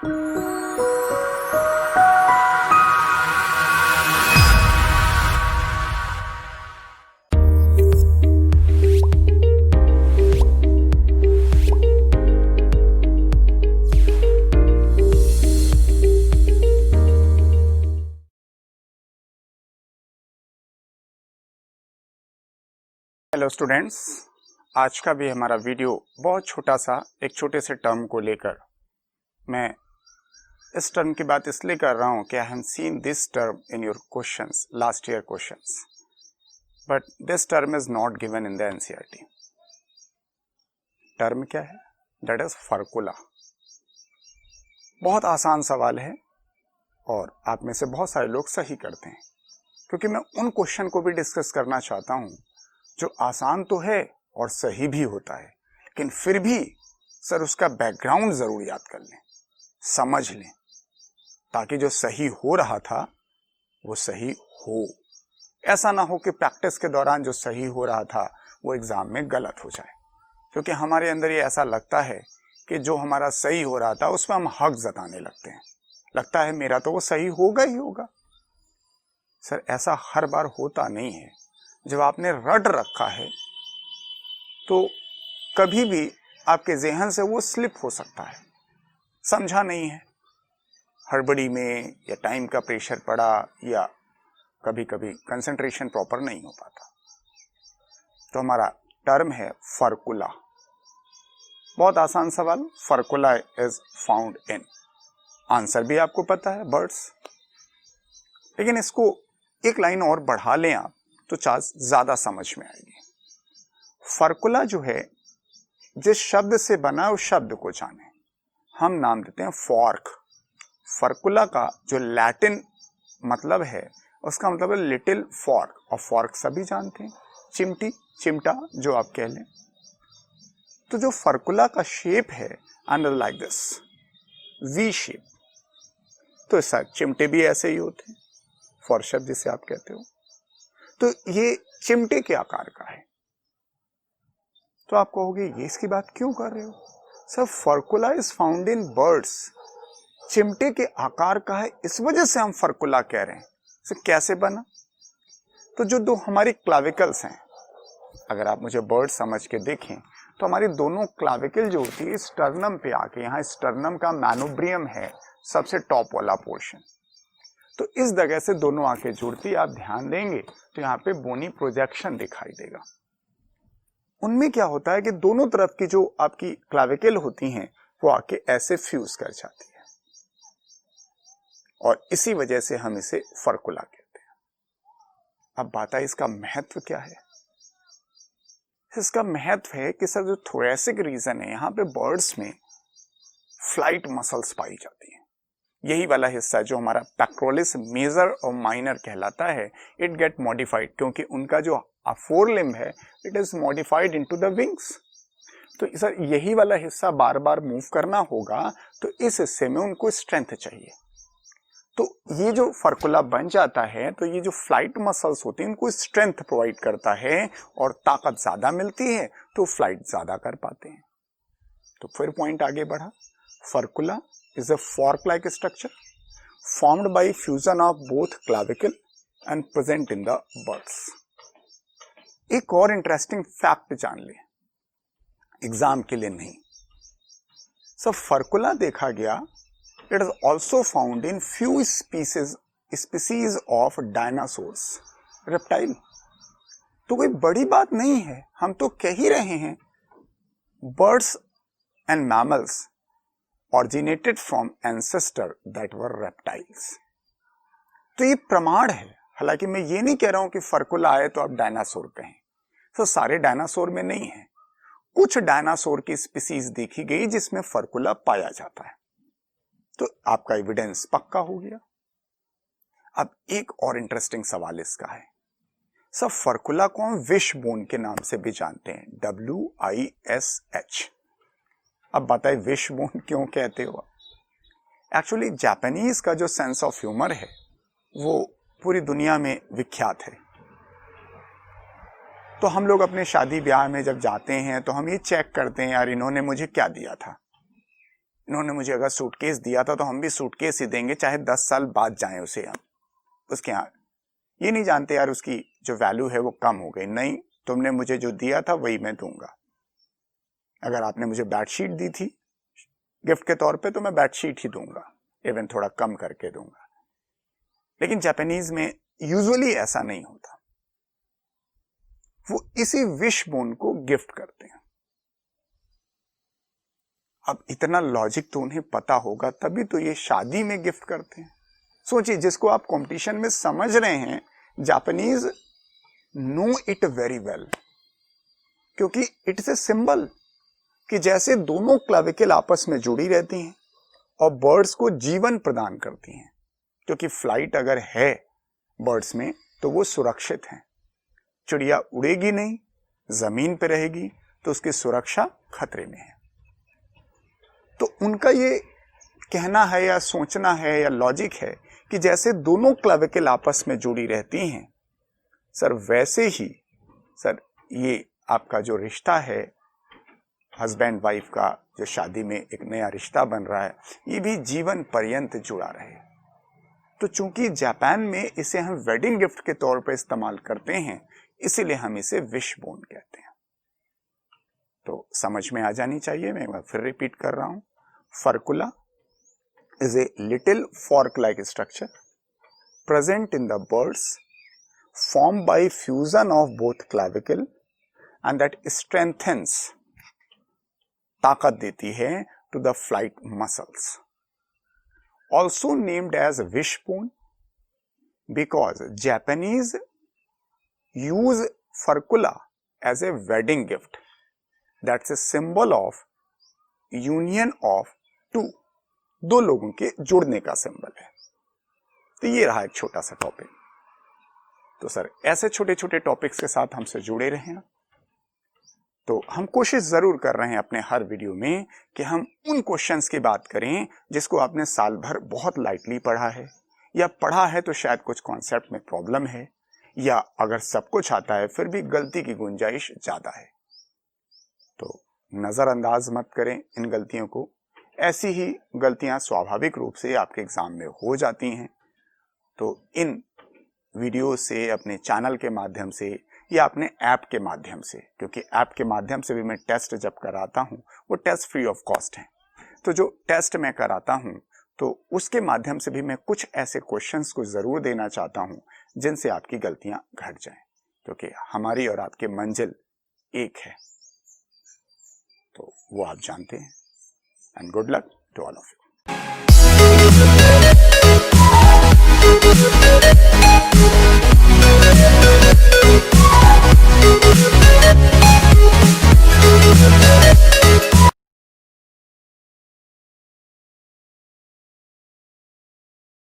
Hello students, आज का भी हमारा वीडियो बहुत छोटा सा एक छोटे से टर्म को लेकर। मैं इस टर्म की बात इसलिए कर रहा हूँ कि I have seen this term in your questions, last year questions, but this term is not given in the NCERT. Term क्या है? That is furcula. बहुत आसान सवाल है और आप में से बहुत सारे लोग सही करते हैं, क्योंकि मैं उन क्वेश्चन को भी डिस्कस करना चाहता हूँ जो आसान तो है और सही भी होता है, लेकिन फिर भी सर उसका बैकग्राउंड जरूर याद कर लें, समझ लें, ताकि जो सही हो रहा था वो सही हो। ऐसा ना हो कि प्रैक्टिस के दौरान जो सही हो रहा था वो एग्जाम में गलत हो जाए, क्योंकि हमारे अंदर ये ऐसा लगता है कि जो हमारा सही हो रहा था उसमें हम हक जताने लगते हैं। लगता है मेरा तो वो सही होगा ही होगा। सर ऐसा हर बार होता नहीं है। जब आपने रट रखा है तो कभी भी आपके ज़हन से वो स्लिप हो सकता है। समझा नहीं है, हड़बड़ी में, या टाइम का प्रेशर पड़ा, या कभी कभी कंसंट्रेशन प्रॉपर नहीं हो पाता। तो हमारा टर्म है फर्कुला। बहुत आसान सवाल, फर्कुला इज फाउंड इन, आंसर भी आपको पता है, बर्ड्स। लेकिन इसको एक लाइन और बढ़ा लें आप तो ज्यादा समझ में आएगी। फर्कुला जो है, जिस शब्द से बना उस शब्द को जाने, हम नाम देते हैं फॉर्क। फर्कुला का जो लैटिन मतलब है उसका मतलब है लिटिल फॉर्क, और फॉर्क सभी जानते हैं, चिमटी, चिमटा जो आप कह लें। तो जो फर्कुला का शेप है under like this V shape, तो ऐसा चिमटे भी ऐसे ही होते हैं, फॉर शब्द जिसे आप कहते हो। तो ये चिमटे के आकार का है। तो आप कहोगे ये इसकी बात क्यों कर रहे हो sir? Furcula is found in birds, चिमटे के आकार का है, इस वजह से हम फर्कुला कह रहे हैं। सर कैसे बना? तो जो दो हमारी क्लाविकल्स हैं, अगर आप मुझे बर्ड समझ के देखें तो हमारी दोनों क्लाविकल जो होती है स्टर्नम पे आके, यहाँ स्टर्नम का मैनोब्रियम है सबसे टॉप वाला पोर्शन, तो इस जगह से दोनों आंखें जुड़ती, आप ध्यान देंगे तो यहाँ पे बोनी प्रोजेक्शन दिखाई देगा। उनमें क्या होता है कि दोनों तरफ की जो आपकी क्लाविकल होती हैं वो आके ऐसे फ्यूज कर जाती है, और इसी वजह से हम इसे फर्कुला कहते हैं। अब बात है इसका महत्व क्या है? इसका महत्व है कि सर जो थोरेसिक रीजन है, यहाँ पे बर्ड्स में फ्लाइट मसल्स पाई जाती है। यही वाला हिस्सा जो हमारा पेक्टोरलिस मेजर और माइनर कहलाता है, इट गेट मॉडिफाइड, क्योंकि उनका जो फोर लिम्ब है it is modified into the wings. तो सर यही वाला हिस्सा बार बार मूव करना होगा, तो इस हिस्से में उनको स्ट्रेंथ चाहिए। तो ये जो फर्कुला बन जाता है, तो ये जो फ्लाइट मसल्स होते हैं इनको स्ट्रेंथ प्रोवाइड करता है, और ताकत ज्यादा मिलती है तो फ्लाइट ज्यादा कर पाते हैं। तो फिर पॉइंट आगे बढ़ा, फर्कुला is a fork-like structure formed by fusion of both clavicle and present in the birds. एक और इंटरेस्टिंग फैक्ट जान ले, एग्जाम के लिए नहीं। सब फर्कुला देखा गया, it is also found in few species of dinosaurs, reptile. तो कोई बड़ी बात नहीं है, हम तो कह ही रहे हैं birds and mammals originated from ancestor that were reptiles। तो ये प्रमाण है। हालांकि मैं ये नहीं कह रहा हूं कि फर्कुला आए तो आप डायनासोर कहें, तो सारे डायनासोर में नहीं है, कुछ डायनासोर की स्पीसीज देखी गई जिसमें फर्कुला पाया जाता है, तो आपका एविडेंस पक्का हो गया। अब एक और इंटरेस्टिंग सवाल इसका है, सब फर्कुला को हम विश बोन के नाम से भी जानते हैं, WISH। अब बताइए विश बोन क्यों कहते हो? एक्चुअली जापानीज का जो सेंस ऑफ ह्यूमर है वो पूरी दुनिया में विख्यात है। तो हम लोग अपने शादी ब्याह में जब जाते हैं तो हम ये चेक करते हैं, यार इन्होंने मुझे क्या दिया था, इन्होंने मुझे अगर सूटकेस दिया था तो हम भी सूटकेस ही देंगे, चाहे 10 साल बाद जाएं उसे हम उसके यहाँ। ये नहीं जानते यार उसकी जो वैल्यू है वो कम हो गई। नहीं, तुमने मुझे जो दिया था वही मैं दूंगा। अगर आपने मुझे बेडशीट दी थी गिफ्ट के तौर पे तो मैं बेडशीट ही दूंगा, इवन थोड़ा कम करके दूंगा। लेकिन जापानीज में यूजुअली ऐसा नहीं होता, वो इसी विश बोन को गिफ्ट करते हैं। अब इतना लॉजिक तो उन्हें पता होगा तभी तो ये शादी में गिफ्ट करते हैं। सोचिए, जिसको आप कंपटीशन में समझ रहे हैं, Japanese know it very well, क्योंकि इट्स ए सिंबल कि जैसे दोनों क्लैविकल आपस में जुड़ी रहती हैं और बर्ड्स को जीवन प्रदान करती हैं, क्योंकि फ्लाइट अगर है बर्ड्स में तो वो सुरक्षित हैं। चिड़िया उड़ेगी नहीं, जमीन पे रहेगी तो उसकी सुरक्षा खतरे में है। तो उनका ये कहना है या सोचना है या लॉजिक है कि जैसे दोनों क्लैविकल आपस में जुड़ी रहती हैं सर, वैसे ही सर ये आपका जो रिश्ता है हस्बैंड वाइफ का, जो शादी में एक नया रिश्ता बन रहा है, ये भी जीवन पर्यंत जुड़ा रहे। तो चूंकि जापान में इसे हम वेडिंग गिफ्ट के तौर पर इस्तेमाल करते हैं, इसीलिए हम इसे विश बोन कहते हैं। तो समझ में आ जानी चाहिए। मैं एक बार फिर रिपीट कर रहा हूं। फर्कुला is a little fork-like structure present in the birds, formed by fusion of both clavicle and that strengthens, ताकत देती है to the flight muscles. Also named as wishbone because Japanese use furcula as a wedding gift. That's a symbol of union of two. दो लोगों के जुड़ने का symbol है। तो ये रहा एक छोटा सा टॉपिक। तो सर ऐसे छोटे छोटे टॉपिक्स के साथ हमसे जुड़े रहें। तो हम कोशिश जरूर कर रहे हैं अपने हर वीडियो में कि हम उन क्वेश्चंस की बात करें जिसको आपने साल भर बहुत लाइटली पढ़ा है, या पढ़ा है तो शायद कुछ कॉन्सेप्ट में प्रॉब्लम है, या अगर सब कुछ आता है फिर भी गलती की गुंजाइश ज्यादा है। तो नजरअंदाज मत करें इन गलतियों को। ऐसी ही गलतियां स्वाभाविक रूप से आपके एग्जाम में हो जाती हैं। तो इन वीडियो से, अपने चैनल के माध्यम से या अपने ऐप के माध्यम से, क्योंकि ऐप के माध्यम से भी मैं टेस्ट जब कराता हूं वो टेस्ट फ्री ऑफ कॉस्ट है, तो जो टेस्ट मैं कराता हूं तो उसके माध्यम से भी मैं कुछ ऐसे क्वेश्चंस को जरूर देना चाहता हूं जिनसे आपकी गलतियां घट जाएं, क्योंकि हमारी और आपकी मंजिल एक है। तो वो आप जानते हैं। And good luck to all of you.